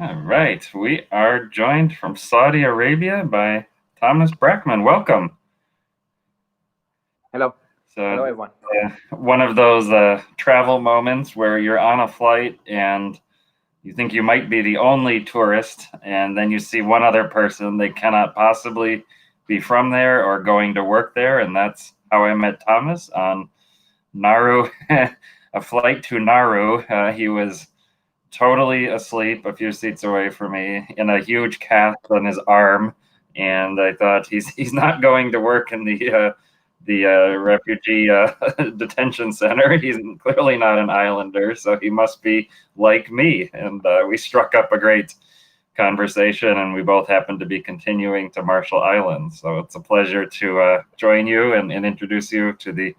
All right, we are joined from Saudi Arabia by Thomas Brackmann. Welcome. Hello. Hello, So, everyone. one of those travel moments where you're on a flight and you think you might be the only tourist, and then you see one other person. They cannot possibly be from there or going to work there, and that's how I met Thomas on Nauru, a flight to Nauru. He was totally asleep a few seats away from me in a huge cast on his arm, and I thought he's not going to work in the refugee detention center. He's clearly not an islander, so he must be like me. And we struck up a great conversation, and we both happened to be continuing to Marshall Islands. So it's a pleasure to join you and introduce you to the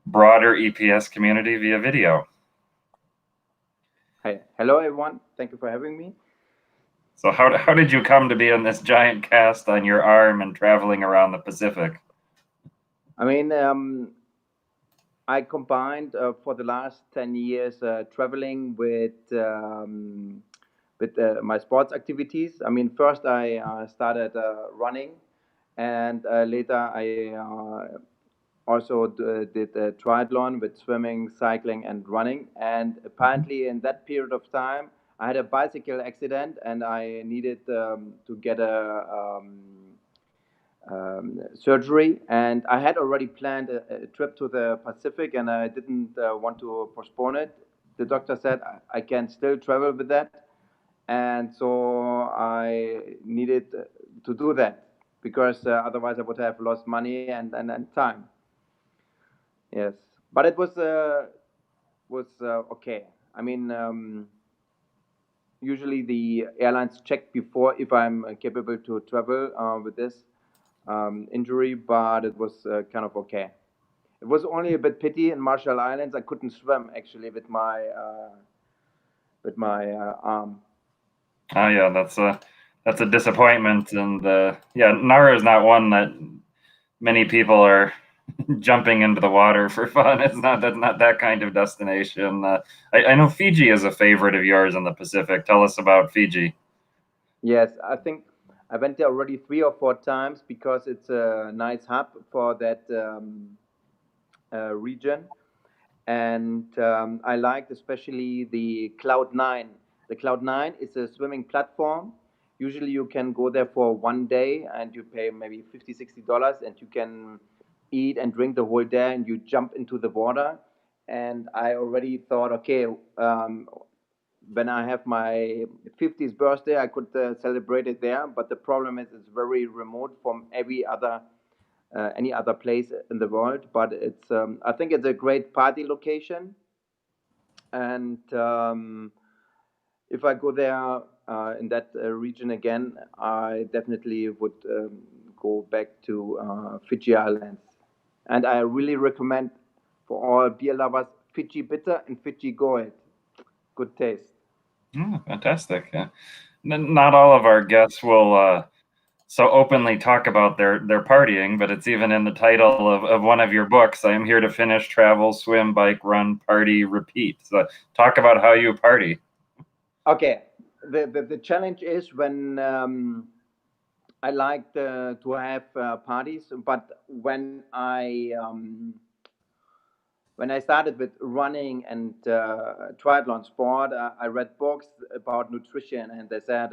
broader EPS community via video. Hi. Hello, everyone. Thank you for having me. So how did you come to be in this giant cast on your arm and traveling around the Pacific? I mean, I combined for the last 10 years traveling with my sports activities. I mean, first I started running, and later I also did a triathlon with swimming, cycling, and running. And apparently, in that period of time, I had a bicycle accident, and I needed to get a surgery. And I had already planned a trip to the Pacific, and I didn't want to postpone it. The doctor said I can still travel with that, and so I needed to do that because otherwise I would have lost money and time. Yes, but it was okay. I mean, usually the airlines check before if I'm capable to travel with this injury, but it was kind of okay. It was only a bit pity in Marshall Islands. I couldn't swim actually with my arm. Oh yeah, that's a disappointment, and yeah, Nara is not one that many people are jumping into the water for fun. It's not that kind of destination. I know Fiji is a favorite of yours in the Pacific. Tell us about Fiji. Yes, I think I went there already 3 or 4 times because it's a nice hub for that region. And I liked especially the Cloud 9. The Cloud 9 is a swimming platform. Usually you can go there for one day and you pay maybe $50, $60 and you can eat and drink the whole day and you jump into the water. And I already thought, okay, when I have my 50th birthday, I could celebrate it there. But the problem is it's very remote from every other any other place in the world. But it's I think it's a great party location, and if I go there in that region again, I definitely would go back to Fiji Islands, and I really recommend for all beer lovers Fiji Bitter and Fiji Gold. Good taste. Oh, fantastic. Not all of our guests will so openly talk about their partying, but it's even in the title of one of your books. I am here to finish, travel, swim, bike, run, party, repeat. So talk about how you party. Okay, the challenge is when I like to have parties, but when I started with running and triathlon sport, I read books about nutrition, and they said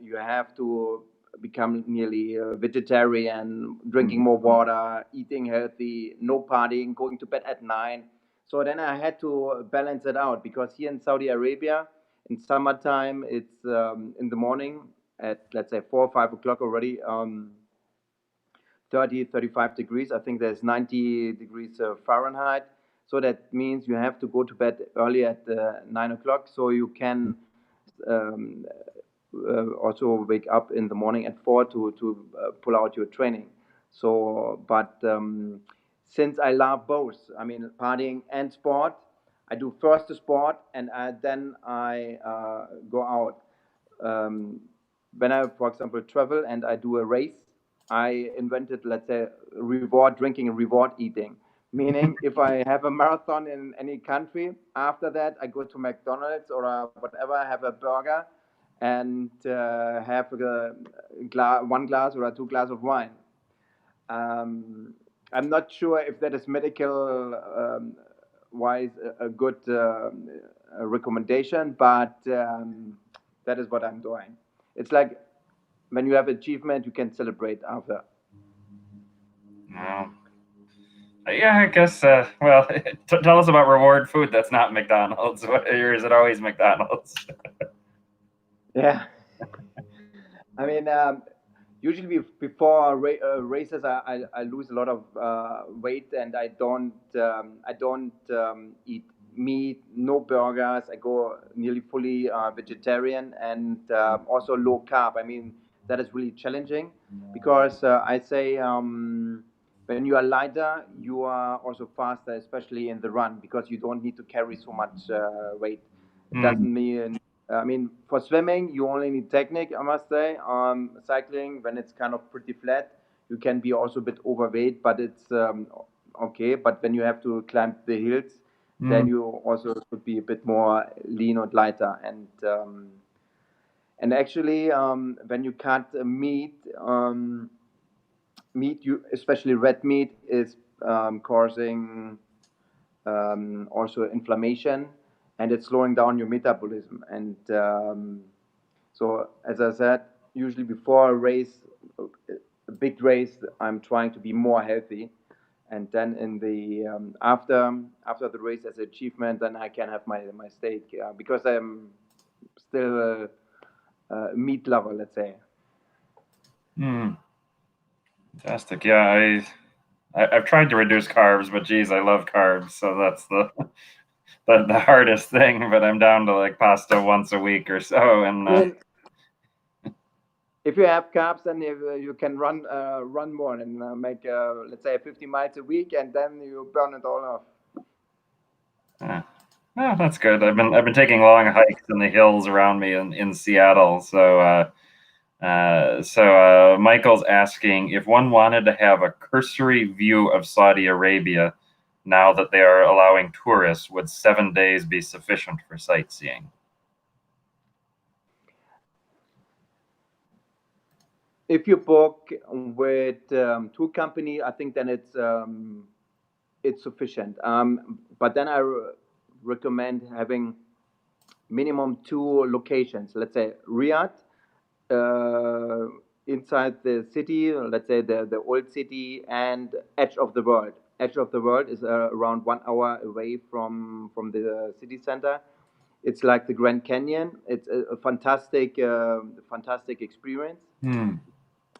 you have to become nearly vegetarian, drinking more water, eating healthy, no partying, going to bed at 9. So then I had to balance it out because here in Saudi Arabia, in summertime, it's in the morning at let's say 4 or 5 o'clock already. 30, 35 degrees. I think there's 90 degrees Fahrenheit. So that means you have to go to bed early at 9 o'clock so you can um, also wake up in the morning at 4 to pull out your training. So, but since I love both, I mean, partying and sport, I do first the sport and then I go out. Um, when I, for example, travel and I do a race, I invented, let's say, reward drinking and reward eating. Meaning, if I have a marathon in any country, after that I go to McDonald's or whatever, have a burger, and have one glass or two glass of wine. Um, I'm not sure if that is medical wise a good recommendation, but that is what I'm doing. It's like when you have achievement, you can celebrate after. Well, yeah, I guess. Well, tell us about reward food that's not McDonald's. Or is it always McDonald's? Yeah, I mean, usually before races, I lose a lot of weight, and I don't eat meat, no burgers. I go nearly fully vegetarian and also low carb. I mean, that is really challenging because I say when you are lighter, you are also faster, especially in the run, because you don't need to carry so much weight. It Mm, doesn't mean I mean, for swimming, you only need technique, I must say. Cycling, when it's kind of pretty flat, you can be also a bit overweight, but it's okay. But when you have to climb the hills, then mm, you also should be a bit more lean and lighter. And actually, when you cut meat, you especially red meat, is causing also inflammation, and it's slowing down your metabolism. And so, as I said, usually before a race, a big race, I'm trying to be more healthy, and then in the after the race as an achievement, then I can have my steak because I'm still a meat lover, let's say. mm. Fantastic. Yeah, I've tried to reduce carbs, but geez, I love carbs, so that's the hardest thing. But I'm down to like pasta once a week or so, and I mean, if you have carbs, then you can run more and make let's say 50 miles a week, and then you burn it all off. uh, oh, that's good. I've been taking long hikes in the hills around me in Seattle. So Michael's asking if one wanted to have a cursory view of Saudi Arabia now that they are allowing tourists, would 7 days be sufficient for sightseeing? If you book with tour company, I think then it's sufficient. But then recommend having minimum two locations. Let's say Riyadh, uh, inside the city. Let's say the old city, and edge of the world. Edge of the world is around 1 hour away from the city center. It's like the Grand Canyon. It's a fantastic experience. Hmm.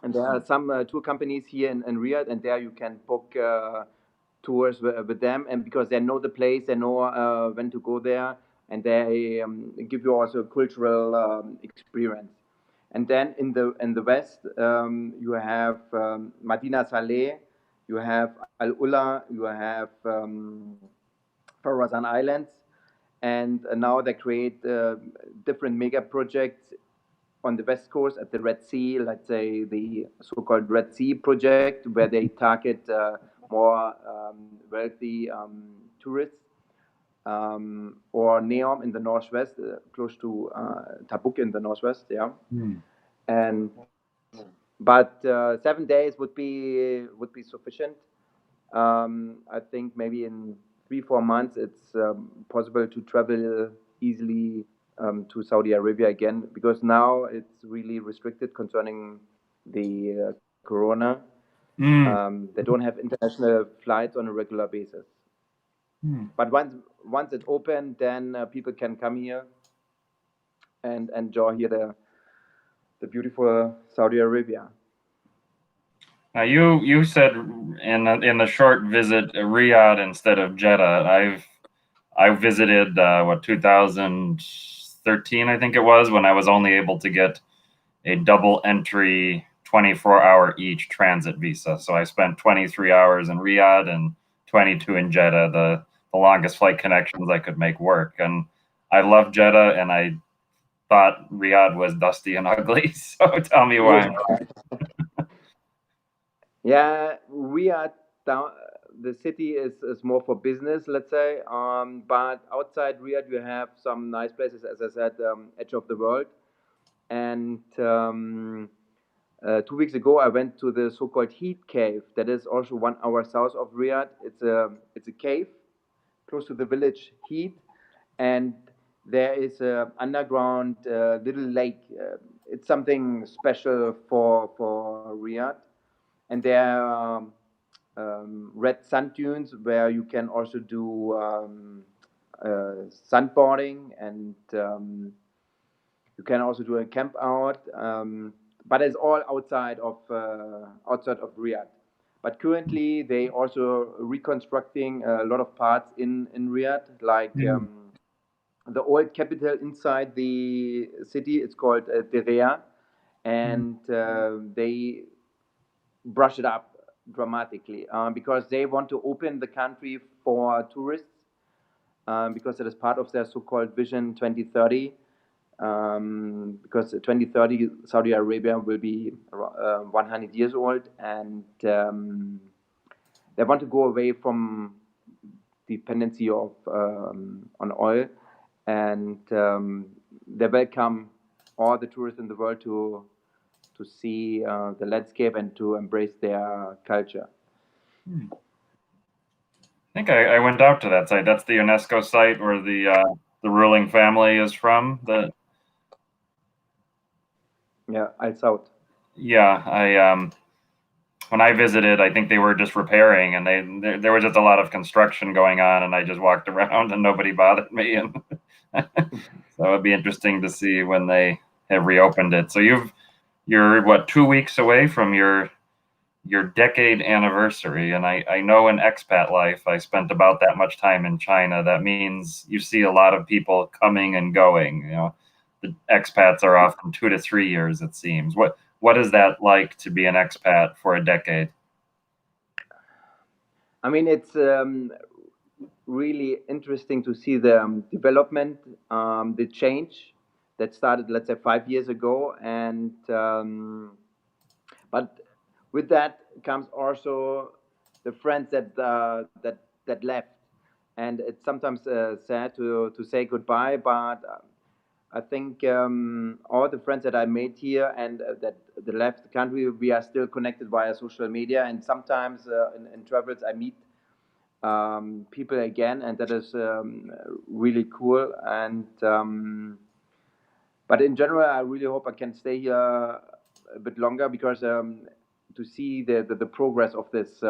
And there are some tour companies here in Riyadh, and there you can book tours with them. And because they know the place, they know when to go there, and they give you also a cultural experience. And then in the west, you have Madina Saleh, you have Al Ula, you have Farazan Islands, and now they create different mega projects on the west coast at the Red Sea, let's say the so-called Red Sea project, where they target more wealthy tourists, or Neom in the northwest, close to Tabuk in the northwest, yeah. Hmm. And but 7 days would be sufficient. I think maybe in 3 4 months it's possible to travel easily to Saudi Arabia again, because now it's really restricted concerning the corona. Hmm. They don't have international flights on a regular basis. Hmm. But once it's open, then people can come here and enjoy here the beautiful Saudi Arabia. Now you said in the short visit Riyadh instead of Jeddah. I visited what 2013 I think it was, when I was only able to get a double entry 24-hour each transit visa. So I spent 23 hours in Riyadh and 22 in Jeddah, the longest flight connections I could make work. And I love Jeddah, and I thought Riyadh was dusty and ugly. So tell me why. Yeah. Yeah, we are down. The city is more for business, let's say. But outside Riyadh, you have some nice places, as I said, edge of the world. And 2 weeks ago, I went to the so-called Heat Cave. That is also 1 hour south of Riyadh. It's a cave close to the village Heat, and there is a underground little lake. It's something special for Riyadh, and there are red sand dunes where you can also do sandboarding, and you can also do a camp out. But it's all outside of Riyadh. But currently, they also reconstructing a lot of parts in Riyadh, like Mm. the old capital inside the city. It's called Derea, and they brush it up dramatically because they want to open the country for tourists because it is part of their so-called Vision 2030. Because 2030 Saudi Arabia will be 100 years old, and they want to go away from dependency of on oil, and they welcome all the tourists in the world to see the landscape and to embrace their culture. I think I went out to that site. That's the UNESCO site where the ruling family is from. Yeah, I thought. Yeah, I when I visited, I think they were just repairing, and there was just a lot of construction going on, and I just walked around and nobody bothered me, and so it would be interesting to see when they have reopened it. So you're what, 2 weeks away from your decade anniversary, and I know in expat life I spent about that much time in China. That means you see a lot of people coming and going. You know, the expats are often 2 to 3 years, it seems. What is that like to be an expat for a decade? I mean, it's really interesting to see the development, the change that started, let's say, 5 years ago, and but with that comes also the friends that left, and it's sometimes sad to say goodbye, but I think all the friends that I made here and that left the country, we are still connected via social media, and sometimes in travels I meet people again, and that is really cool. And but in general, I really hope I can stay here a bit longer because to see the progress of this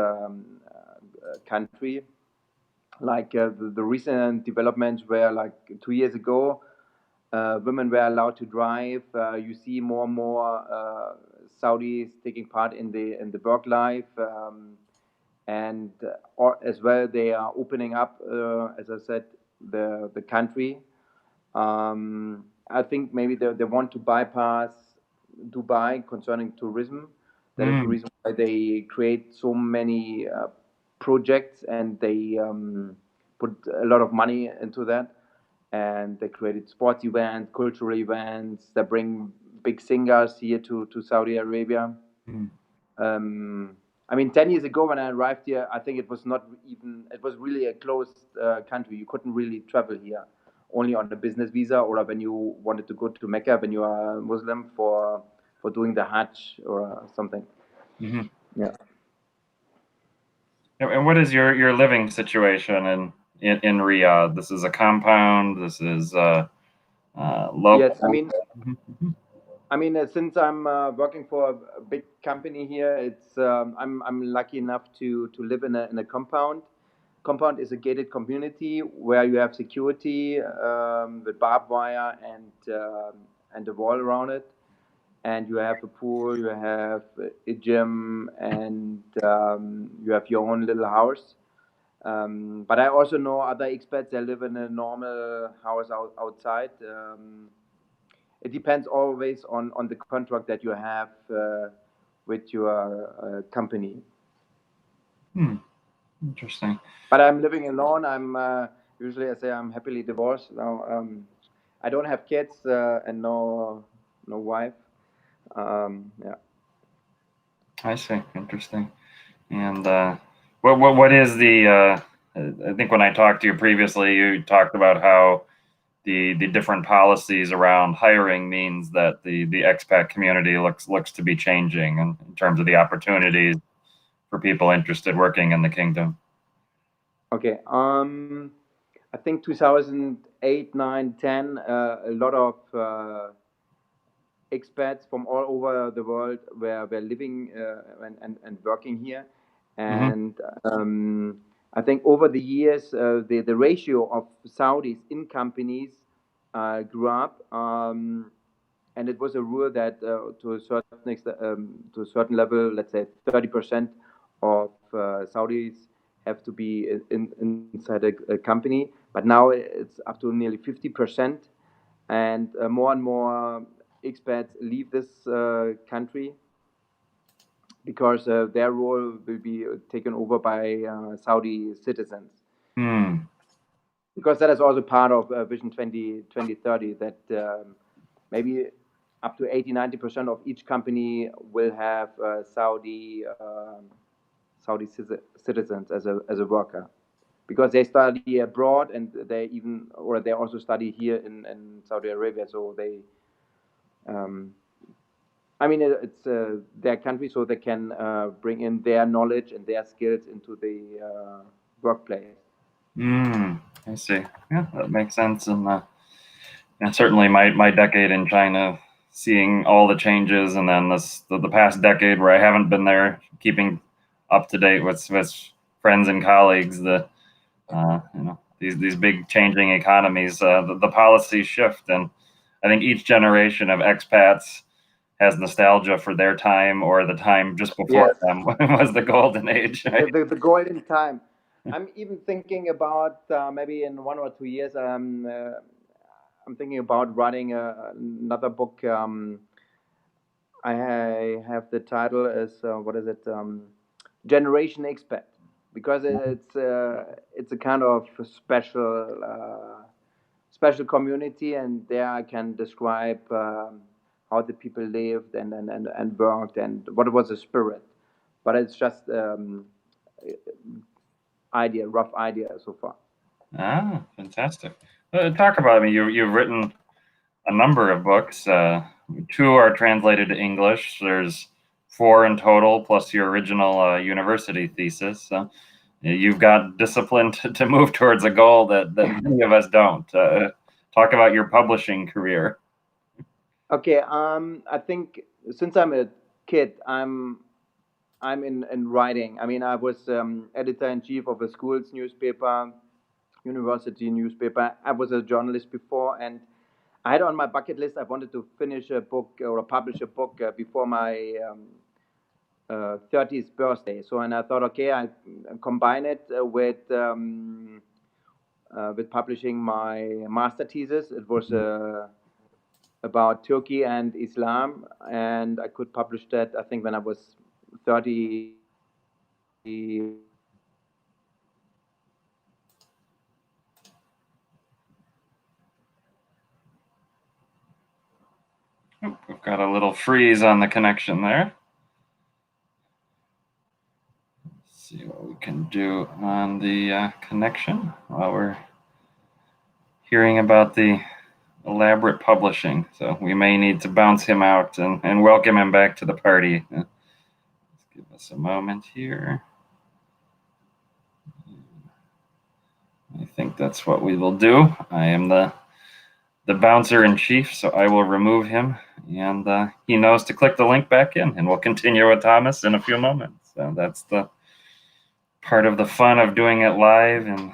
country, like the recent developments were like 2 years ago. Women were allowed to drive. You see more and more Saudis taking part in the work life, and or as well they are opening up, as I said, the country. I think maybe they want to bypass Dubai concerning tourism. That is the Mm. reason why they create so many projects, and they put a lot of money into that. And they created sports events, cultural events. They bring big singers here to Saudi Arabia. Mm. I mean, 10 years ago when I arrived here, I think it was not even, it was really a closed country. You couldn't really travel here, only on a business visa or when you wanted to go to Mecca when you are Muslim for doing the Hajj or something. Mhm. Yeah. And what is your living situation in Riyadh? This is a compound. This is Yes, I local. mean, Mhm. since I'm working for a big company here, it's I'm lucky enough to live in a compound. Compound is a gated community where you have security with barbed wire and a wall around it, and you have a pool, you have a gym, and you have your own little house. But I also know other expats that live in a normal house outside. It depends always on the contract that you have with your company. Hmm. Interesting. But I'm living alone. I'm usually I say I'm happily divorced now. I don't have kids and no wife. Yeah. I see. Interesting. And what is the? I think when I talked to you previously, you talked about how the different policies around hiring means that the expat community looks to be changing in terms of the opportunities for people interested working in the kingdom. Okay. I think 2008, 9, 10, a lot of expats from all over the world were living and working here. Mm-hmm. And I think over the years, the ratio of Saudis in companies grew up. And it was a rule that to a certain extent, to a certain level, let's say 30% of Saudis have to be inside a company. But now it's up to nearly 50%, and more expats leave this country because their role will be taken over by Saudi citizens. Hmm. Because that is also part of Vision 2030, that maybe up to 80-90% of each company will have Saudi citizens as a worker, because they study abroad, and they also study here in Saudi Arabia. So they, I mean, it's their country, so they can bring in their knowledge and their skills into the workplace. I see. Yeah, that makes sense. And certainly my decade in China, seeing all the changes, and then the past decade where I haven't been there, keeping up to date with friends and colleagues, these big changing economies, the policies shift, and I think each generation of expats has nostalgia for their time or the time just before Yes. them was the golden age. Right? The golden time. I'm even thinking about maybe in 1 or 2 years. I'm thinking about writing another book. I have the title as what is it? Generation Expat, because it's a kind of special community, and there I can describe how the people lived and worked, and what was the spirit. But it's just rough idea so far. Ah, fantastic. Talk about, I mean, you've written a number of books. Two are translated to English. There's four in total, plus your original university thesis. So you've got discipline to move towards a goal that many of us don't. Talk about your publishing career. Okay, I think since I'm a kid, I'm in writing. I mean, I was editor in chief of a school's newspaper, university newspaper. I was a journalist before, and I had on my bucket list, I wanted to finish a book or publish a book before my 30th birthday. So, and I thought, okay, I combine it with publishing my master thesis. It was about Turkey and Islam, and I could publish that, I think, when I was 30. We've got a little freeze on the connection there. Let's see what we can do on the connection while we're hearing about the elaborate publishing. So we may need to bounce him out and welcome him back to the party. Let's give us a moment here. I think that's what we will do. I am the bouncer in chief, so I will remove him, and he knows to click the link back in, and we'll continue with Thomas in a few moments. So that's the part of the fun of doing it live and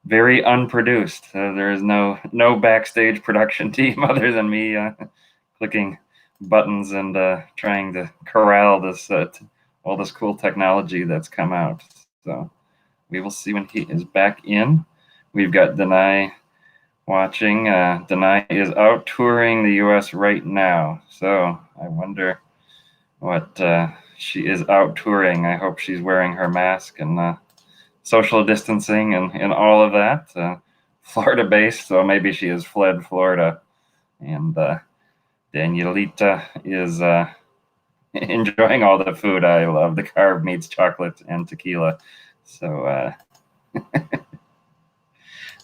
very unproduced. There is no backstage production team other than me clicking buttons and trying to corral this all this cool technology that's come out. So we will see when he is back in. We've got Denai watching. Denai is out touring the U.S. right now, so I wonder what she is out touring. I hope she's wearing her mask and social distancing and all of that. Florida based, so maybe she has fled Florida. And Danielita is enjoying all the food I love, the carved meats, chocolate, and tequila. So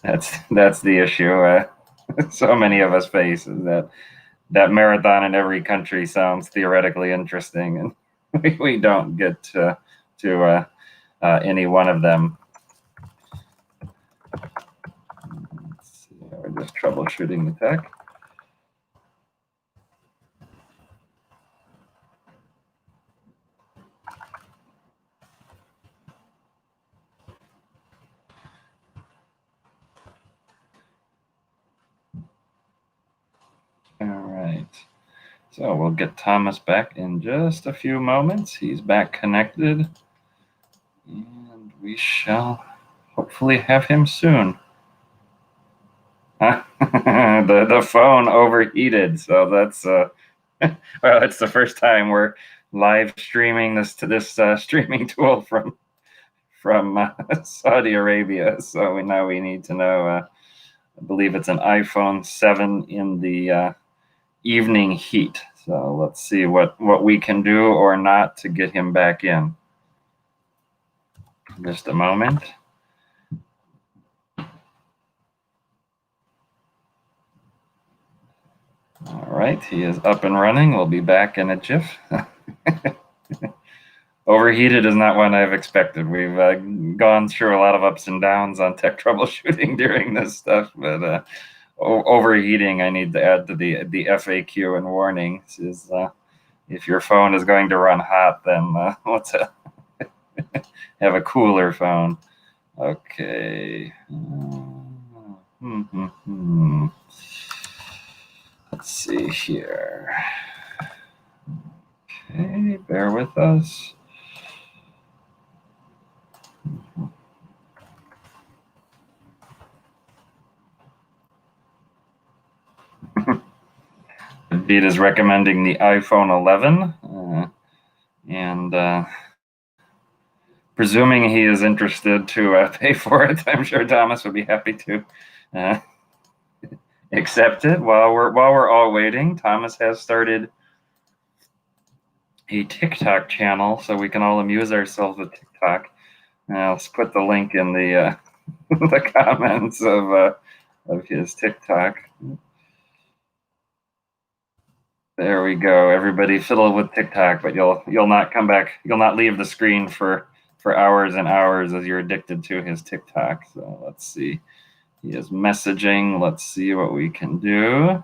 That's the issue. So many of us face is that marathon in every country sounds theoretically interesting, and we don't get to any one of them. Let's see, we're just troubleshooting the tech. All right. So we'll get Thomas back in just a few moments. He's back connected, and we shall hopefully have him soon. The phone overheated, so that's well, it's the first time we're live streaming this to this streaming tool from Saudi Arabia. So now we need to know. I believe it's an iPhone 7 in the evening heat. So let's see what we can do or not to get him back in. Just a moment. All right, he is up and running. We'll be back in a jiff. Overheated is not one I've expected. We've gone through a lot of ups and downs on tech troubleshooting during this stuff, but overheating, I need to add to the FAQ and warnings is if your phone is going to run hot, then let's have a cooler phone. Okay. Let's see here. Okay, bear with us. Beat is recommending the iPhone 11, and presuming he is interested to pay for it, I'm sure Thomas would be happy to accept it. While we're all waiting, Thomas has started a TikTok channel, so we can all amuse ourselves with TikTok. Let's put the link in the the comments of his TikTok. There we go. Everybody fiddle with TikTok, but you'll not come back. You'll not leave the screen for hours and hours as you're addicted to his TikTok. So let's see. He is messaging. Let's see what we can do.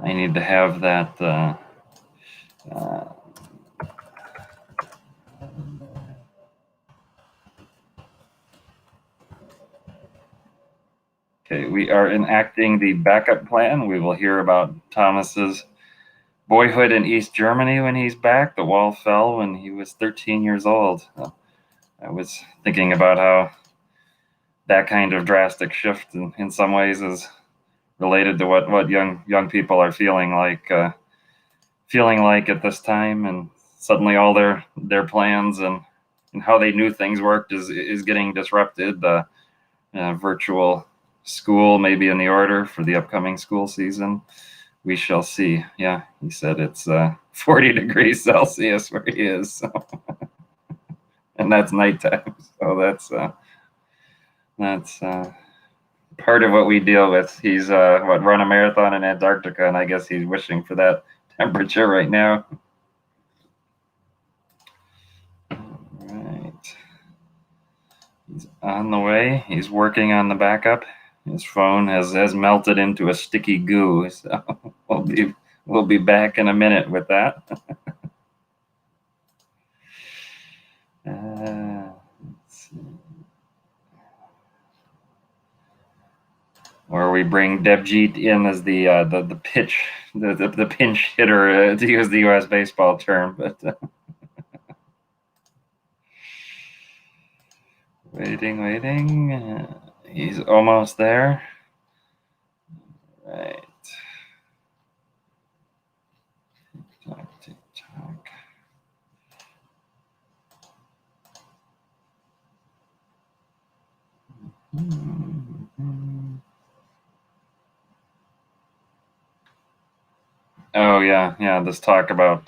I need to have that. Okay, we are enacting the backup plan. We will hear about Thomas's boyhood in East Germany when he's back. The wall fell when he was 13 years old. I was thinking about how that kind of drastic shift in some ways is related to what young people are feeling like at this time, and suddenly all their plans and how they knew things worked is getting disrupted. Virtual school may be in the order for the upcoming school season. We shall see. Yeah, he said it's 40 degrees Celsius where he is, so and that's nighttime. So that's part of what we deal with. He's run a marathon in Antarctica, and I guess he's wishing for that temperature right now. All right, he's on the way. He's working on the backup. His phone has melted into a sticky goo, so we'll be back in a minute with that. Let's see. Or we bring Debjit in as the pinch hitter, to use the U.S. baseball term, but waiting. He's almost there. Right. TikTok. Oh yeah. Let's talk about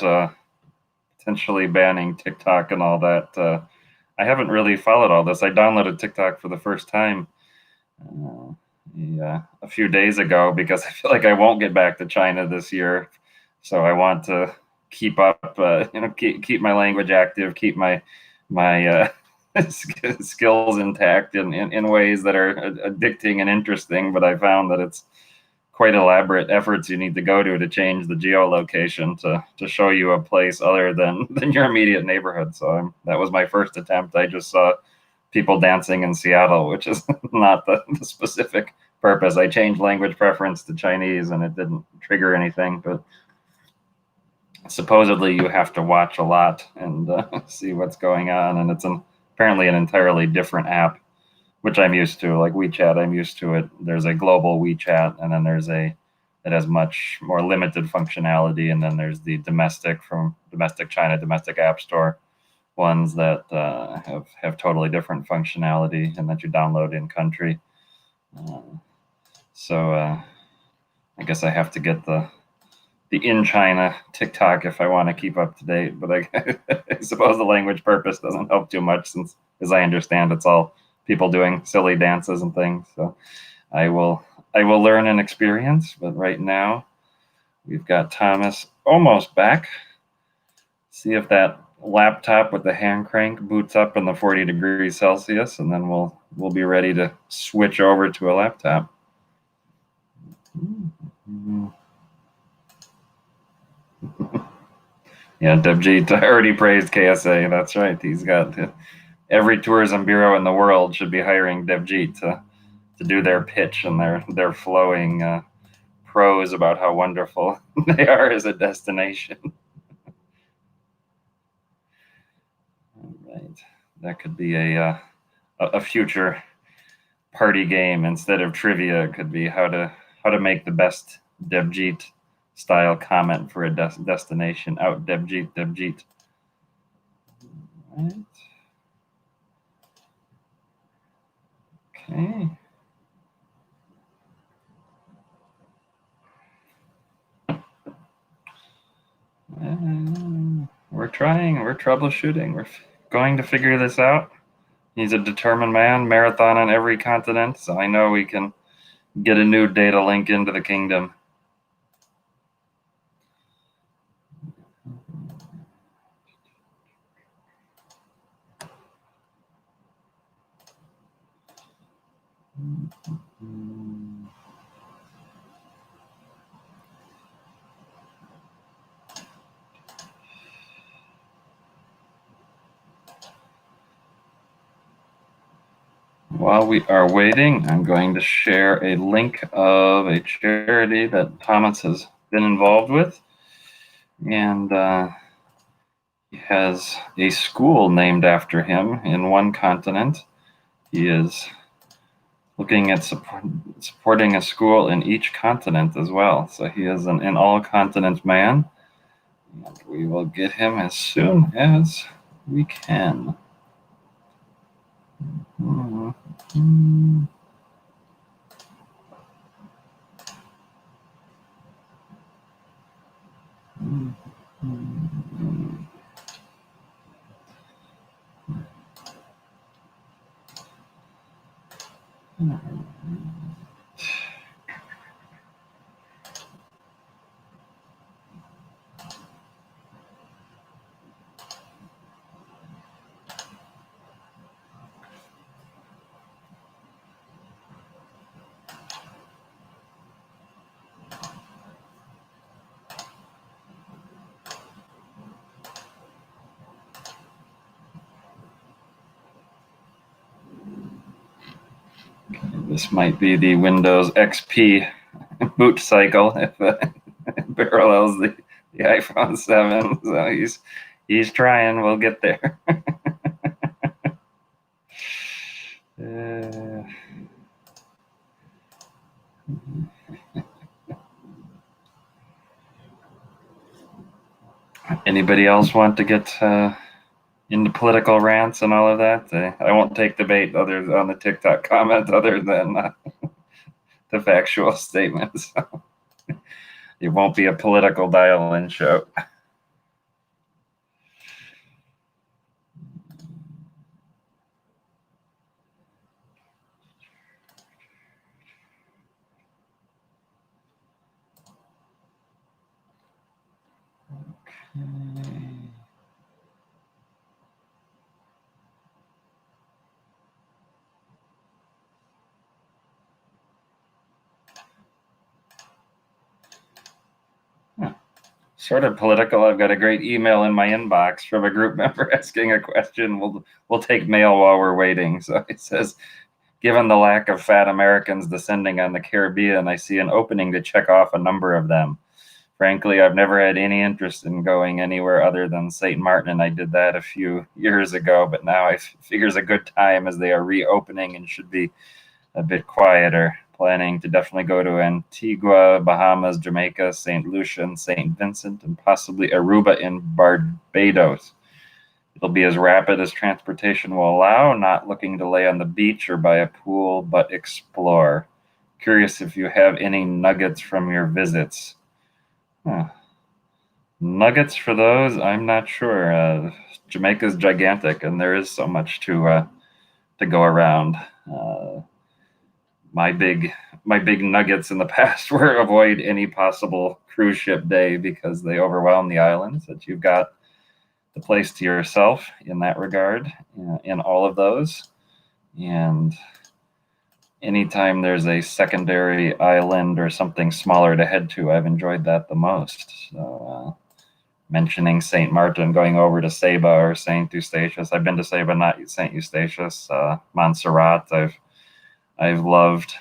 potentially banning TikTok and all that. I haven't really followed all this. I downloaded TikTok for the first time a few days ago because I feel like I won't get back to China this year. So I want to keep up, keep my language active, keep my skills intact in ways that are addicting and interesting. But I found that it's quite elaborate efforts you need to go to change the geolocation to show you a place other than your immediate neighborhood. So that was my first attempt. I just saw people dancing in Seattle, which is not the specific purpose. I changed language preference to Chinese and it didn't trigger anything, but supposedly you have to watch a lot and see what's going on. And it's apparently an entirely different app, which I'm used to. Like WeChat, I'm used to it. There's a global WeChat, and then there's it has much more limited functionality, and then there's the domestic China, domestic app store ones that have totally different functionality and that you download in country. So I guess I have to get the in China TikTok if I want to keep up to date. But I suppose the language purpose doesn't help too much, since, as I understand, it's all people doing silly dances and things. So I will learn and experience. But right now we've got Thomas almost back. See if that laptop with the hand crank boots up in the 40 degrees Celsius, and then we'll be ready to switch over to a laptop. Yeah, Devjit already praised KSA. That's right. He's got every tourism bureau in the world should be hiring Devjit to do their pitch and their flowing prose about how wonderful they are as a destination. All right, that could be a future party game. Instead of trivia, it could be how to make the best Devjit style comment for a destination. Out Devjit. All right. Okay. We're trying, we're troubleshooting, we're going to figure this out. He's a determined man, marathon on every continent, so I know we can get a new data link into the kingdom. While we are waiting, I'm going to share a link of a charity that Thomas has been involved with. And he has a school named after him in one continent. He is looking at supporting a school in each continent as well. So he is an all-continent man. And we will get him as soon as we can. This might be the Windows XP boot cycle if it parallels the iPhone 7. So he's trying. We'll get there. Anybody else want to get into political rants and all of that? I won't take the bait other on the TikTok comment other than the factual statements. It won't be a political dial-in show. Sort of political. I've got a great email in my inbox from a group member asking a question. We'll take mail while we're waiting. So it says, given the lack of fat Americans descending on the Caribbean, I see an opening to check off a number of them. Frankly, I've never had any interest in going anywhere other than St. Martin, and I did that a few years ago, but now I figure it's a good time as they are reopening and should be a bit quieter. Planning to definitely go to Antigua, Bahamas, Jamaica, St. Lucia, and St. Vincent, and possibly Aruba in Barbados. It'll be as rapid as transportation will allow, not looking to lay on the beach or by a pool, but explore. Curious if you have any nuggets from your visits. Nuggets for those? I'm not sure. Jamaica's gigantic, and there is so much to go around. My big nuggets in the past were avoid any possible cruise ship day because they overwhelm the islands. That you've got the place to yourself in that regard, in all of those. And anytime there's a secondary island or something smaller to head to, I've enjoyed that the most. So mentioning St. Martin, going over to Saba or St. Eustatius. I've been to Saba, not St. Eustatius. Montserrat, I've loved.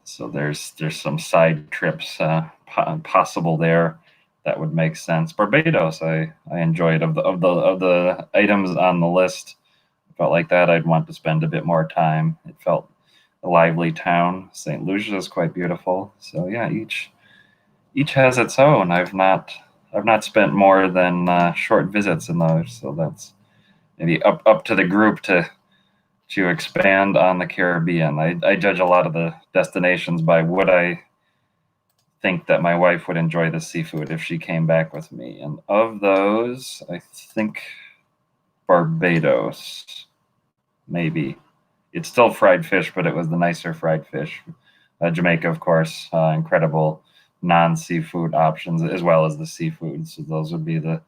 So there's some side trips possible there that would make sense. Barbados, I enjoyed. Of the items on the list, I felt like that I'd want to spend a bit more time. It felt a lively town. St. Lucia is quite beautiful. So yeah, each has its own. I've not spent more than short visits in those. So that's maybe up to the group to expand on the Caribbean. I judge a lot of the destinations by would I think that my wife would enjoy the seafood if she came back with me. And of those, I think Barbados, maybe. It's still fried fish, but it was the nicer fried fish. Jamaica, of course, incredible non-seafood options as well as the seafood. So those would be the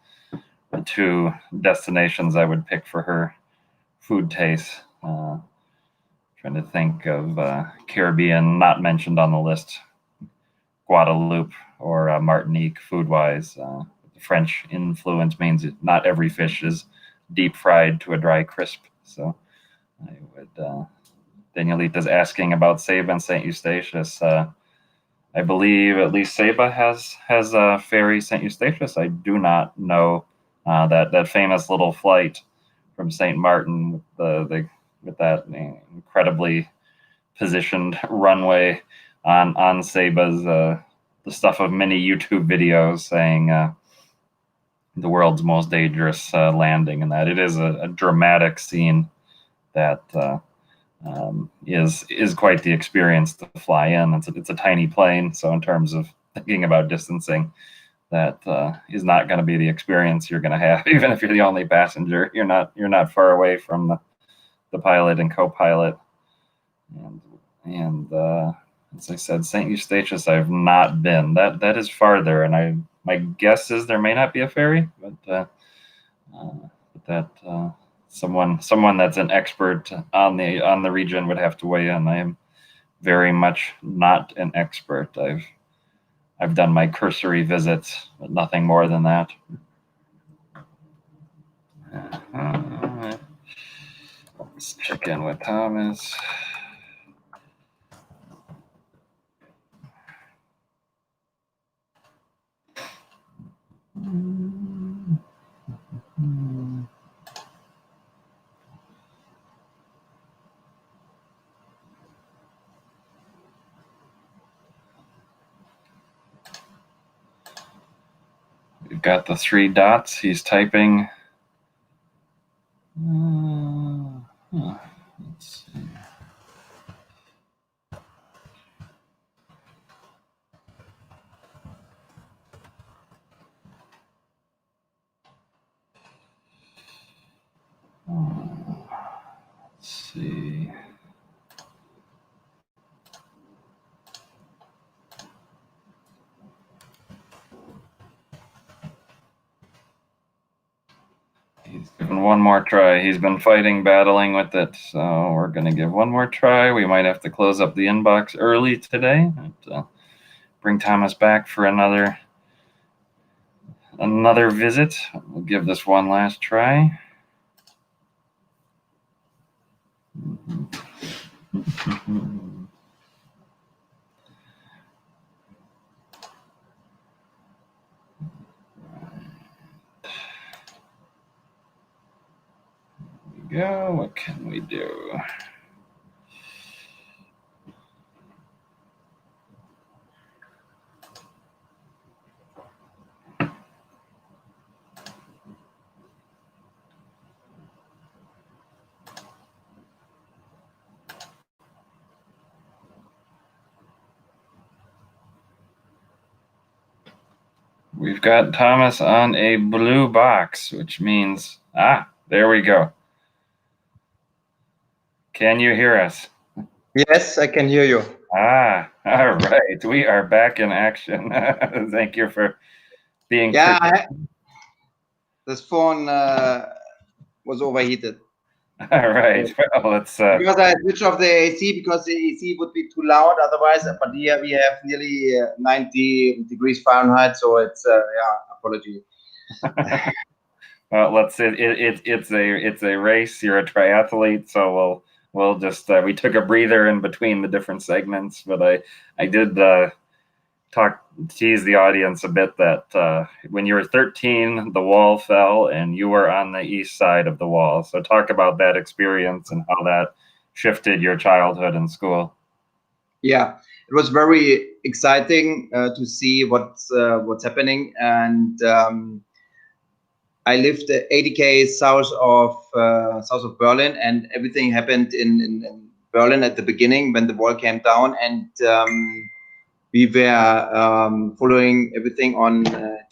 two destinations I would pick for her food taste. Trying to think of Caribbean not mentioned on the list. Guadeloupe or Martinique food-wise. The French influence means not every fish is deep fried to a dry crisp. So I would. Danielita's asking about Saba and St. Eustatius. I believe at least Saba has a ferry. St. Eustatius, I do not know that famous little flight from St. Martin with that incredibly positioned runway on Saba's the stuff of many YouTube videos saying the world's most dangerous landing, and that it is a dramatic scene that is quite the experience to fly in. It's a tiny plane, so in terms of thinking about distancing, that is not going to be the experience you're going to have, even if you're the only passenger. You're not far away from the pilot and co-pilot, and as I said, St. Eustatius I've not been. That is farther, and my guess is there may not be a ferry, but that someone that's an expert on the region would have to weigh in. I am very much not an expert. I've done my cursory visits, but nothing more than that. Let's check in with Thomas. We've got the 3 dots. He's typing. Let's see. Let's see. He's given one more try. He's been battling with it. So we're going to give one more try. We might have to close up the inbox early today. And, bring Thomas back for another visit. We'll give this one last try. Go. What can we do? We've got Thomas on a blue box, which means, there we go. Can you hear us? Yes, I can hear you. All right. We are back in action. Thank you for being this phone was overheated. All right. Well, let's because I switched off the AC because the AC would be too loud otherwise. But here we have nearly 90 degrees Fahrenheit, so it's apology. Well, it's a race. You're a triathlete, so we'll just we took a breather in between the different segments, but I did tease the audience a bit that when you were 13, the wall fell and you were on the east side of the wall. So talk about that experience and how that shifted your childhood and school. Yeah, it was very exciting to see what's happening, and I lived 80 km south of Berlin, and everything happened in Berlin at the beginning when the wall came down, and we were following everything on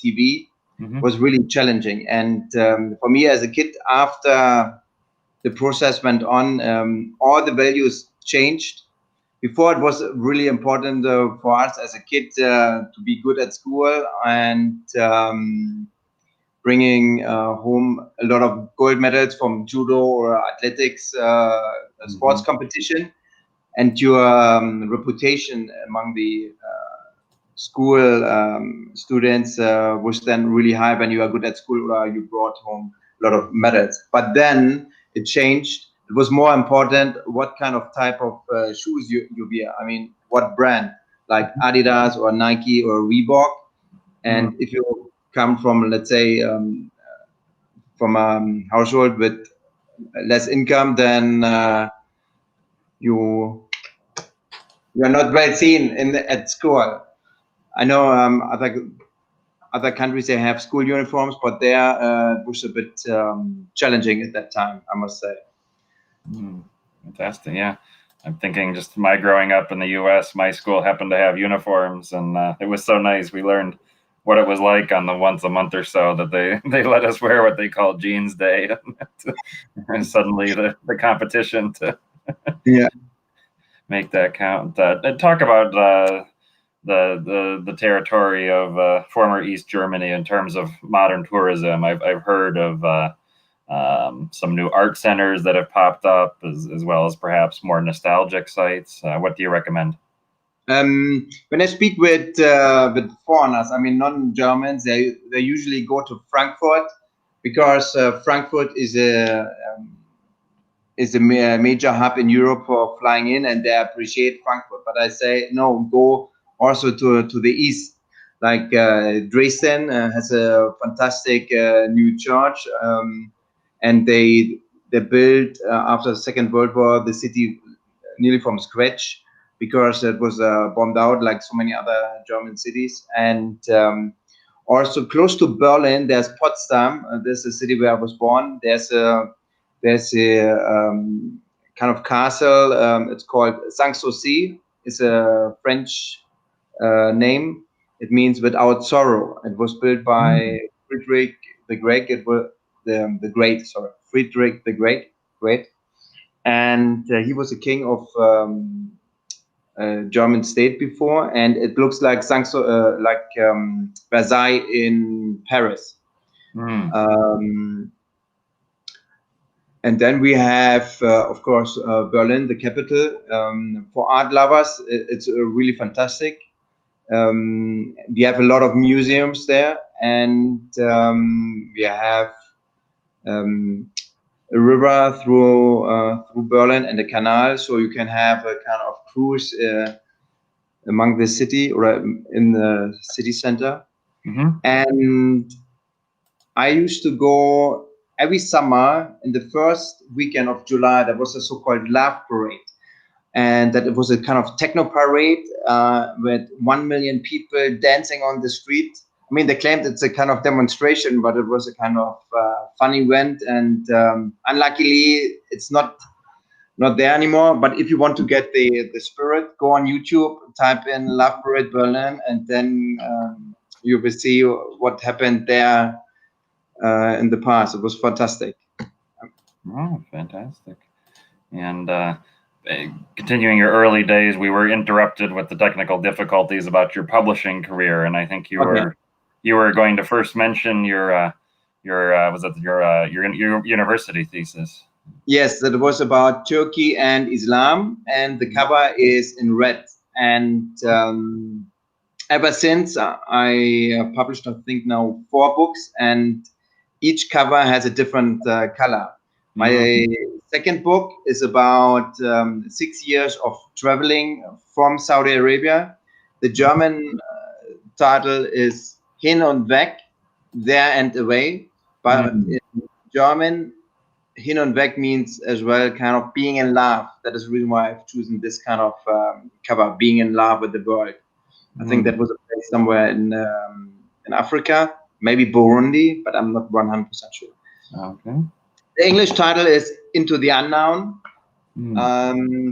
TV. It was really challenging, and for me as a kid, after the process went on, all the values changed. Before, it was really important for us as a kid to be good at school and bringing home a lot of gold medals from judo or athletics sports competition, and your reputation among the school students was then really high when you are good at school or you brought home a lot of medals. But then it changed. It was more important what kind of type of shoes you wear. I mean, what brand, like Adidas or Nike or Reebok. And if you come from, let's say, from a household with less income, then you're not well seen at school. I know other countries, they have school uniforms, but there it was a bit challenging at that time, I must say. Fantastic. Yeah, I'm thinking just my growing up in the U.S., my school happened to have uniforms, and it was so nice. We learned what it was like on the once a month or so that they let us wear what they call Jeans Day, and suddenly the competition to make that count. And talk about the territory of former East Germany in terms of modern tourism. I've heard of some new art centers that have popped up, as well as perhaps more nostalgic sites. What do you recommend? When I speak with foreigners, I mean non-Germans, they usually go to Frankfurt because Frankfurt is a major hub in Europe for flying in, and they appreciate Frankfurt. But I say no, go also to the east, like Dresden has a fantastic new church, and they built after the Second World War the city nearly from scratch, because it was bombed out like so many other German cities. And also close to Berlin, there's Potsdam. There's a city where I was born. There's a kind of castle. It's called Sanssouci. It's a French name. It means without sorrow. It was built by Friedrich the Great. It was the Great. Sorry, Friedrich the Great. And he was a king of German state before, and it looks like Versailles in Paris. And then we have, of course, Berlin, the capital. For art lovers, it's really fantastic. We have a lot of museums there, and we have um, a river through Berlin and a canal, so you can have a kind of cruise among the city or in the city center. Mm-hmm. And I used to go every summer in the first weekend of July. There was a so-called Love Parade, and that it was a kind of techno parade with 1 million people dancing on the street. I mean, they claimed it's a kind of demonstration, but it was a kind of fun event. And unluckily, it's not there anymore. But if you want to get the spirit, go on YouTube, type in Love Parade Berlin, and then you will see what happened there in the past. It was fantastic. Oh, fantastic. And continuing your early days, we were interrupted with the technical difficulties about your publishing career, and I think you were going to first mention your was it your university thesis? Yes, that was about Turkey and Islam, and the cover is in red. And ever since I published, I think now 4 books, and each cover has a different color. My second book is about 6 years of traveling from Saudi Arabia. The German title is Hin und Weg, there and away, but in German, Hin und Weg means as well kind of being in love. That is the reason why I've chosen this kind of cover, being in love with the world. I think that was a place somewhere in Africa, maybe Burundi, but I'm not 100% sure. Okay. The English title is Into the Unknown,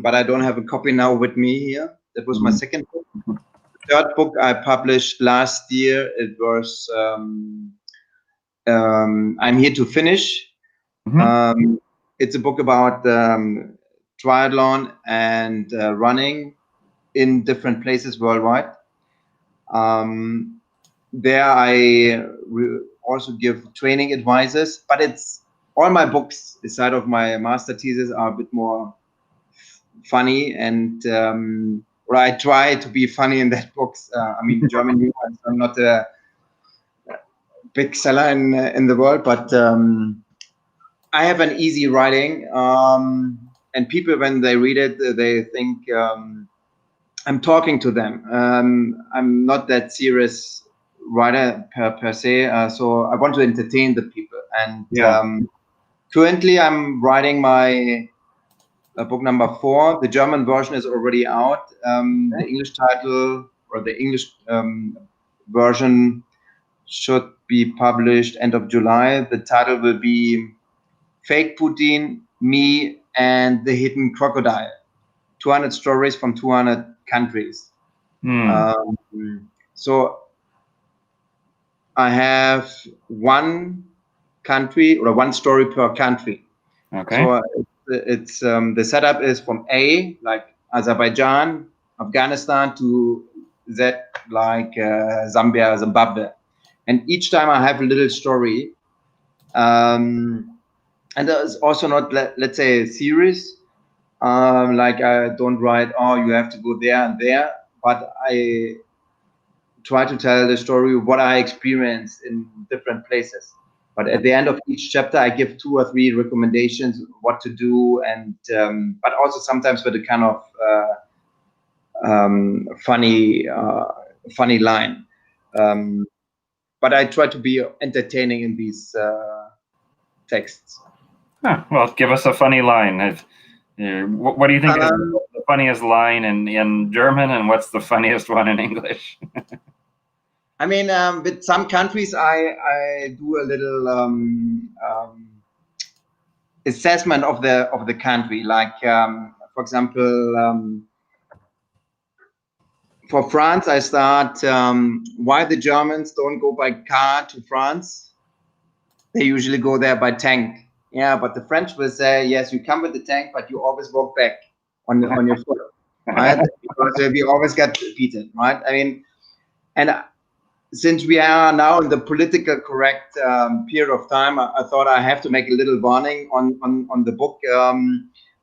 but I don't have a copy now with me here. That was my second book. The third book I published last year. It was I'm Here to Finish. It's a book about triathlon and running in different places worldwide. There I also give training advices, but it's all my books aside of my master thesis are a bit more funny, and or I try to be funny in that books. I mean, German humor is not a big seller in the world, but I have an easy writing, and people when they read it, they think I'm talking to them. I'm not that serious writer per se, so I want to entertain the people. And currently, I'm writing my book number 4. The German version is already out. The English title or the English version should be published end of July. The title will be Fake Putin, Me, and the Hidden Crocodile. 200 stories from 200 countries. So I have one country or one story per country. Okay. So it's the setup is from A, like Azerbaijan, Afghanistan, to Z, like Zambia, Zimbabwe. And each time I have a little story. And there's also not, let's say, a series. Like I don't write, oh, you have to go there and there, but I try to tell the story of what I experienced in different places. But at the end of each chapter, I give 2 or 3 recommendations what to do, and but also sometimes with a kind of funny line. But I try to be entertaining in these texts. Well, give us a funny line. What do you think is the funniest line in German, and what's the funniest one in English? I mean, with some countries, I do a little assessment of the country. Like, for example, for France, I start why the Germans don't go by car to France. They usually go there by tank. Yeah, but the French will say, yes, you come with the tank, but you always walk back on your foot, right? Because we always get beaten, right? I mean, and since we are now in the political correct period of time, I thought I have to make a little warning on the book,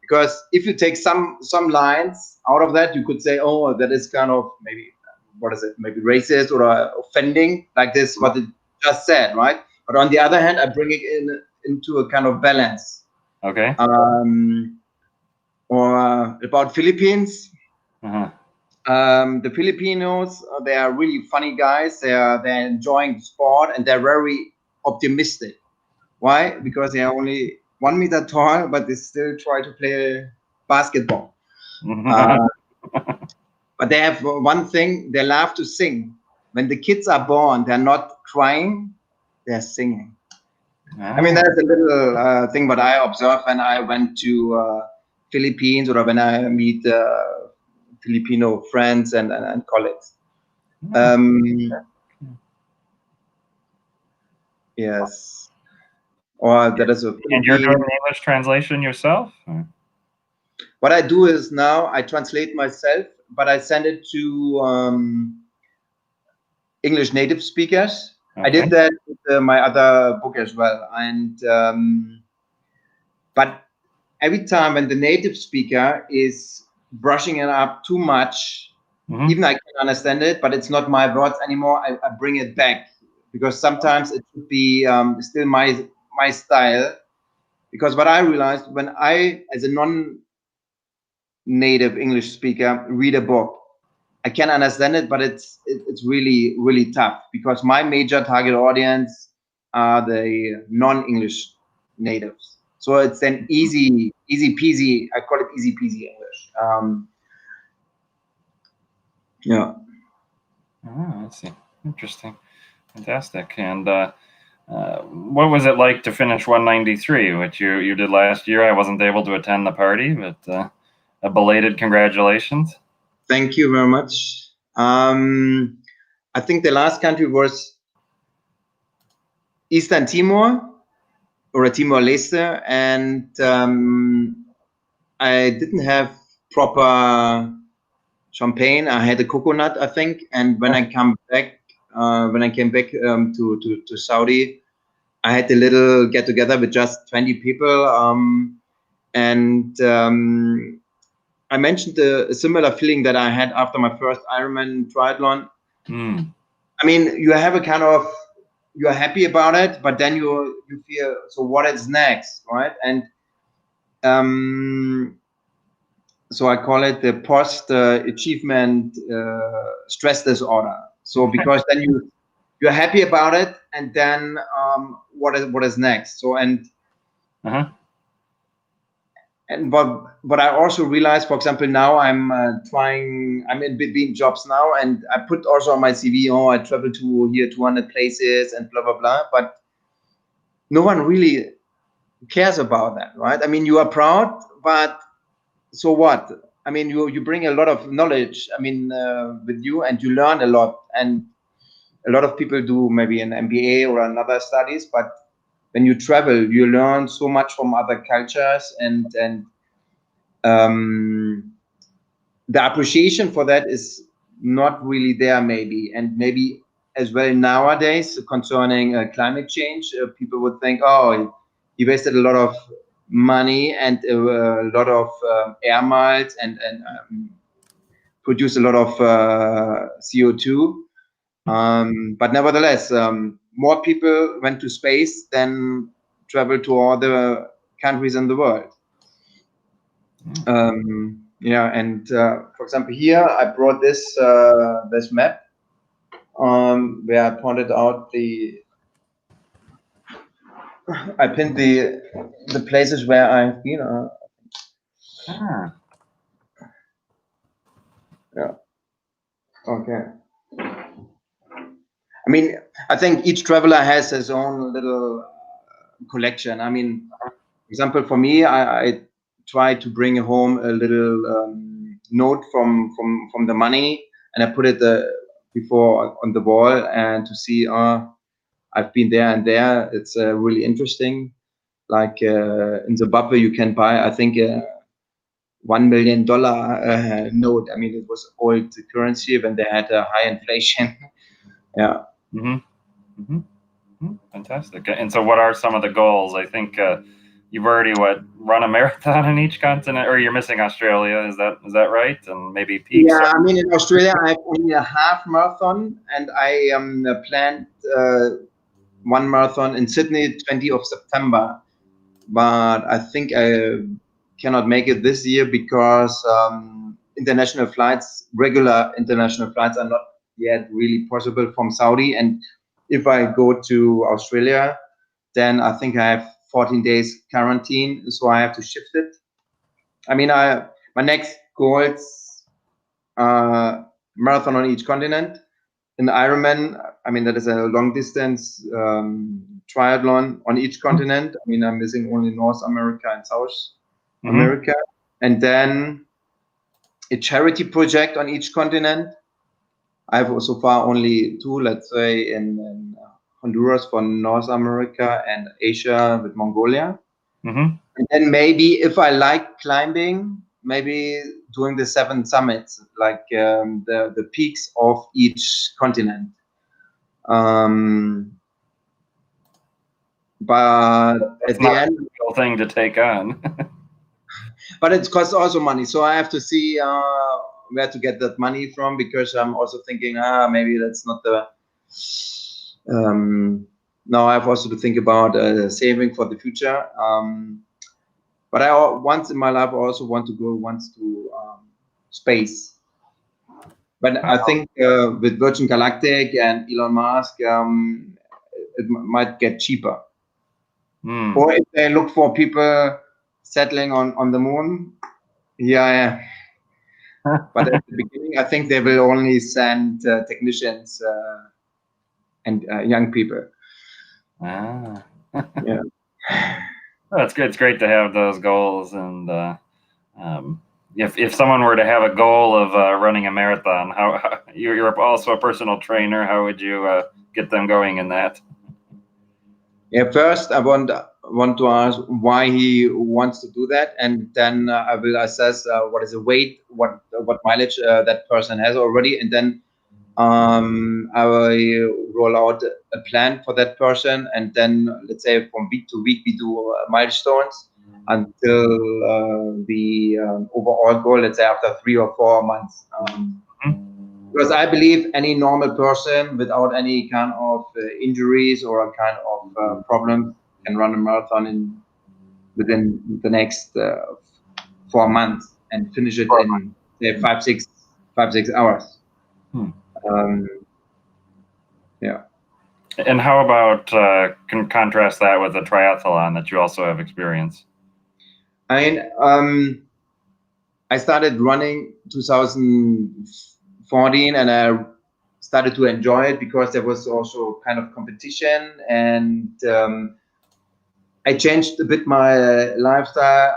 because if you take some lines out of that, you could say, oh, that is kind of maybe, what is it, maybe racist or offending, like this, what it just said, right? But on the other hand, I bring it into a kind of balance. Okay. Or about Philippines. Uh-huh. The Filipinos, they are really funny guys. They're enjoying the sport and they're very optimistic. Why? Because they are only 1 meter tall, but they still try to play basketball. But they have one thing: they love to sing. When the kids are born, they're not crying; they're singing. I mean, that's a little thing what I observed when I went to Philippines, or when I meet Filipino friends and colleagues. Yes. Or that is a. And you're doing the English translation yourself? What I do is now I translate myself, but I send it to English native speakers. Okay. I did that with my other book as well, and but every time when the native speaker is brushing it up too much, even I can understand it, but it's not my words anymore. I bring it back, because sometimes it should be still my style. Because what I realized, when I, as a non-native English speaker, read a book, I can understand it, but it's really, really tough, because my major target audience are the non-English natives. So it's an easy peasy. I call it easy peasy English. Yeah. Oh, I see. Interesting. Fantastic. And what was it like to finish 193, which you did last year? I wasn't able to attend the party, but a belated congratulations. Thank you very much. I think the last country was Eastern Timor, or Timor-Leste, and I didn't have proper champagne. I had a coconut, I think, and when I came back to Saudi, I had a little get together with just 20 people, and I mentioned a similar feeling that I had after my first Ironman triathlon. I mean, you have a kind of, you're happy about it, but then you feel, so what is next, right? And so I call it the post achievement stress disorder. So because then you're happy about it, and then what is next? So and but I also realized, for example, now I'm in between jobs now, and I put also on my CV, oh, I travel to here 200 places and blah blah blah, but no one really cares about that, right? I mean, you are proud, but so what? I mean, you bring a lot of knowledge, I mean, with you, and you learn a lot, and a lot of people do maybe an MBA or another studies, but when you travel, you learn so much from other cultures, and the appreciation for that is not really there, maybe. And maybe as well nowadays concerning climate change, people would think, oh, he wasted a lot of money and a lot of air miles, and produced a lot of CO2. But nevertheless, more people went to space than traveled to all the countries in the world. Yeah, and for example, here I brought this this map where I pointed out I pinned the places where I've been. Yeah. Okay. I mean, I think each traveler has his own little collection. I mean, for example, for me, I try to bring home a little note from the money, and I put it before on the wall, and to see, I've been there and there. It's really interesting. Like in Zimbabwe, you can buy, I think, $1 million note. I mean, it was old currency when they had a high inflation. Yeah. Mm-hmm. Mm-hmm. Fantastic. And so, what are some of the goals? I think you've already run a marathon in each continent, or you're missing Australia. Is that right? And maybe peaks. Yeah, I mean, in Australia, I have only a half marathon, and I planned one marathon in Sydney, 20th of September. But I think I cannot make it this year because regular international flights are not yet really possible from Saudi. And if I go to Australia, then I think I have 14 days quarantine, so I have to shift it. I mean, my next goals marathon on each continent. An Ironman, I mean, that is a long distance triathlon on each continent. I mean, I'm missing only North America and South America. And then a charity project on each continent. I have so far only two, let's say, in Honduras for North America and Asia with Mongolia. Mm-hmm. And then maybe if I like climbing, maybe doing the 7 summits, like the peaks of each continent. But That's at the not end, a difficult thing to take on. but it costs also money. So I have to see where to get that money from, because I'm also thinking, maybe that's not the. Now I have also to think about saving for the future. But once in my life, I also want to go once to space. But I think with Virgin Galactic and Elon Musk, it might get cheaper. Or if they look for people settling on the moon, yeah. But at the beginning, I think they will only send technicians and young people. Yeah. Oh, it's good. It's great to have those goals. And if someone were to have a goal of running a marathon, how you're also a personal trainer, how would you get them going in that? Yeah, first I want to ask why he wants to do that, and then I will assess what is the weight, what mileage that person has already, and then I will roll out a plan for that person, and then let's say from week to week we do milestones until the overall goal, let's say after 3 or 4 months. Because I believe any normal person without any kind of injuries or a kind of problem can run a marathon within the next 4 months and finish it in say 5-6 hours. Yeah. And how about can contrast that with a triathlon that you also have experience? I mean, I started running 2014, and I started to enjoy it because there was also kind of competition, and I changed a bit my lifestyle.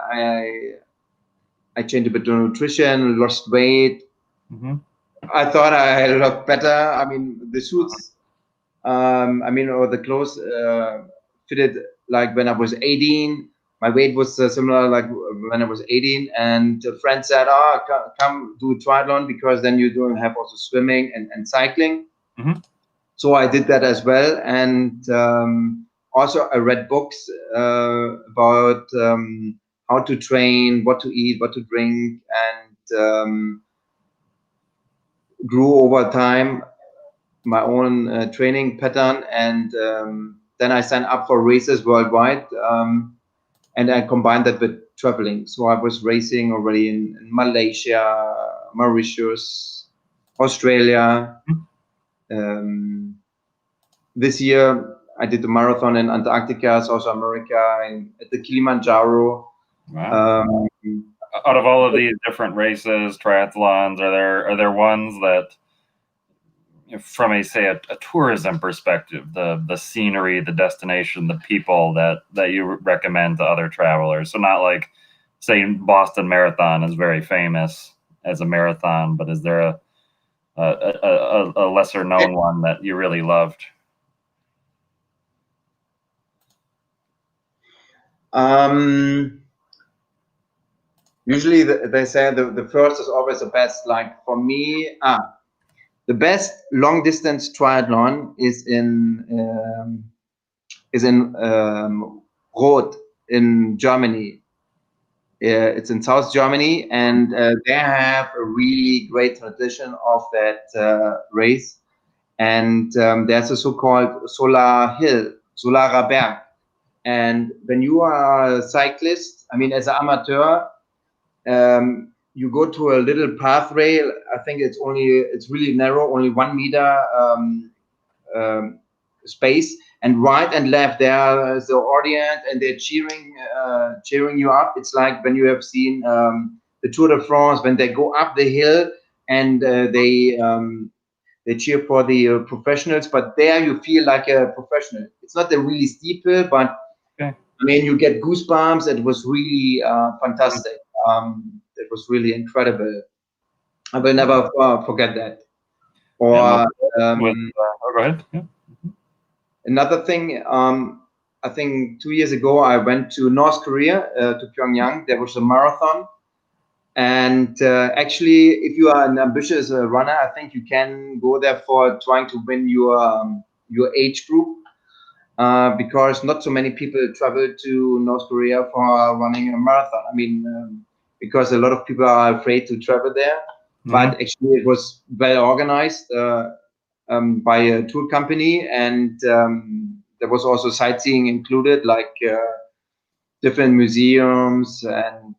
I changed a bit the nutrition, lost weight. I thought I looked better. I mean, the suits, or the clothes fitted like when I was 18. My weight was similar like when I was 18. And a friend said, come do triathlon, because then you don't have also swimming and cycling. So I did that as well. And also I read books about how to train, what to eat, what to drink, and grew over time my own training pattern. And then I signed up for races worldwide, and I combined that with traveling. So I was racing already in Malaysia, Mauritius, Australia. This year I did the marathon in Antarctica, South America, and at the Kilimanjaro. Wow. Out of all of these different races, triathlons, are there ones that, from a tourism perspective, the scenery, the destination, the people that you recommend to other travelers? So not like, say, Boston Marathon is very famous as a marathon, but is there a lesser known one that you really loved? Usually they say the first is always the best. Like for me, The best long distance triathlon is in Roth in Germany. It's in South Germany, and they have a really great tradition of that race. And there's a so-called Solarer Berg. And when you are a cyclist, I mean, as an amateur, you go to a little pathway. I think it's really narrow, only 1 meter space, and right and left there is the audience, and they're cheering you up. It's like when you have seen the Tour de France, when they go up the hill and they cheer for the professionals, but there you feel like a professional. It's not a really steep hill, but Okay. I mean, you get goosebumps. It was really fantastic. It was really incredible. I will never forget that. Or go ahead. Yeah. another thing, I think 2 years ago, I went to North Korea, to Pyongyang. There was a marathon. And actually, if you are an ambitious runner, I think you can go there for trying to win your age group. Because not so many people travel to North Korea for running a marathon. I mean, because a lot of people are afraid to travel there. But actually, it was well organized by a tour company, and there was also sightseeing included, like different museums, and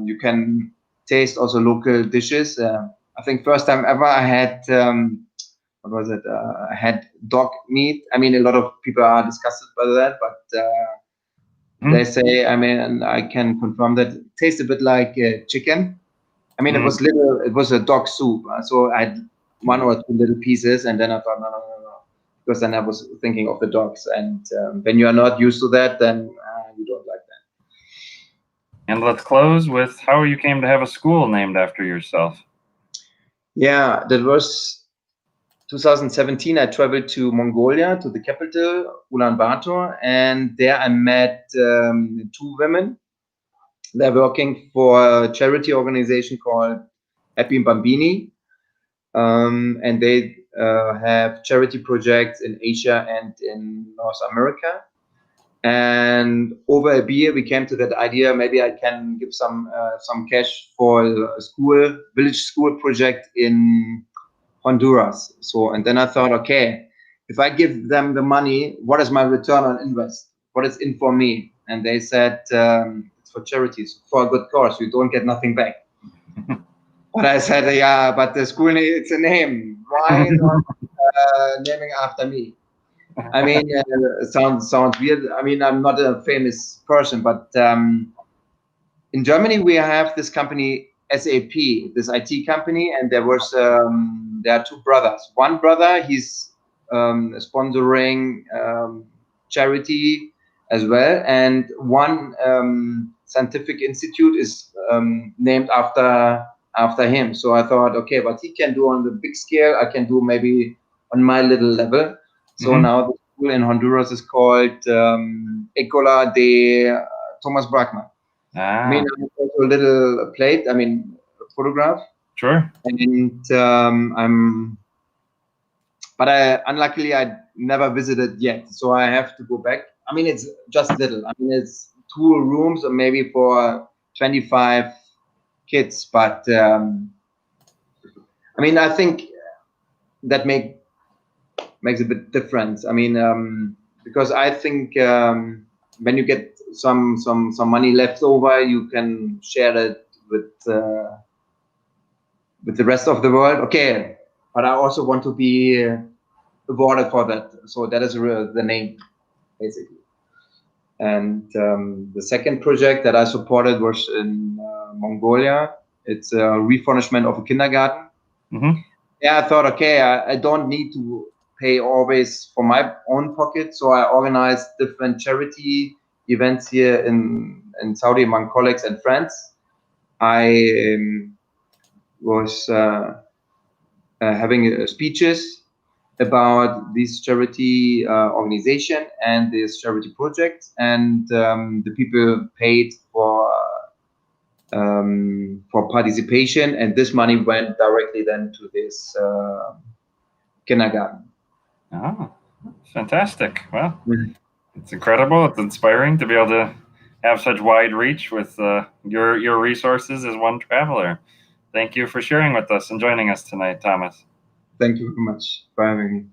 you can taste also local dishes. I think first time ever I had what was it? I had dog meat. I mean, a lot of people are disgusted by that, but they say, I mean, and I can confirm that it tastes a bit like chicken. I mean, it was a dog soup. So I had 1 or 2 little pieces, and then I thought, no, because then I was thinking of the dogs. And when you are not used to that, then you don't like that. And let's close with how you came to have a school named after yourself. Yeah, that was 2017. I traveled to Mongolia, to the capital, Ulaanbaatar, and there I met 2 women. They're working for a charity organization called Happy Bambini, and they have charity projects in Asia and in North America. And over a beer, we came to that idea. Maybe I can give some cash for a village school project in Honduras. So, and then I thought, okay, if I give them the money, what is my return on invest? What is in for me? And they said, it's for charities, for a good cause. You don't get nothing back. But I said, yeah, but the school, it's a name. Why not naming after me? I mean, it sounds weird. I mean, I'm not a famous person, but in Germany, we have this company, SAP, this IT company, and there are 2 brothers. One brother, he's sponsoring charity as well, and one scientific institute is named after him. So I thought, okay, what he can do on the big scale, I can do maybe on my little level. So now the school in Honduras is called Escuela de Thomas Brackmann. I mean, I have also a little plate. I mean, a photograph. Sure. And but unluckily I never visited yet, so I have to go back. I mean, it's just little. I mean, it's 2 rooms, or maybe for 25 kids. But I mean, I think that makes a bit difference. I mean, because I think when you get some money left over, you can share it with the rest of the world. Okay, but I also want to be awarded for that. So that is the name, basically. And the second project that I supported was in Mongolia. It's a refurnishment of a kindergarten. Yeah, I thought, okay, I don't need to pay always for my own pocket, so I organized different charity events here in Saudi among colleagues and friends. I was having speeches about this charity organization and this charity project, and the people paid for participation, and this money went directly then to this kindergarten. Oh, fantastic. Well, Mhm. it's incredible. It's inspiring to be able to have such wide reach with your resources as one traveler. Thank you for sharing with us and joining us tonight, Thomas. Thank you very much for having me.